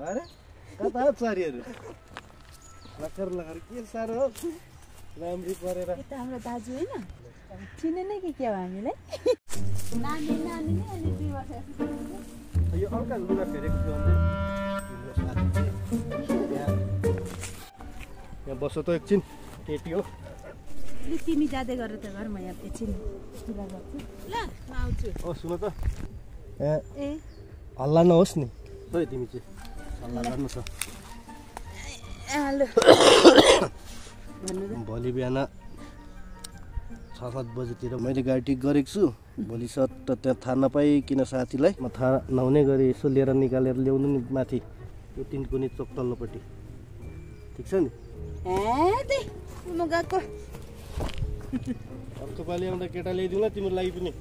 अरे कता सारीहरु locker locker के सारो हो राम्री परेर यो त हाम्रो दाजु हैन चिने नै के हो हामीलाई नानी नानी नै अनि 2 वर्ष यो अर्का लुगा फेरेको छु अन्त यहाँ बस्छ त एकछिन केटी हो लि तिमी जादै गर त घर म यहाँ एकछिन कुरा गर्छु ल म आउँछु ओ सुन त ए हल्ला नहोस् नि है तिमी चाहिँ हल्ला गर्नु छ हेलो भोलि बिहान 6-7 बजेतिर मैले गाडी टिक गरेको छु भोलि सट्ट त्यहाँ थाहा नपाइकन साथीलाई म थाहा नहुने गरी यसो लिएर निकालेर ल्याउनु नि माथि यो तिनकुने चोक तल्लोपट्टि ठिक छ नि म गएको अर्को पालि आउँदा केटा ल्याइदिउँ ल तिम्रो लागि पनि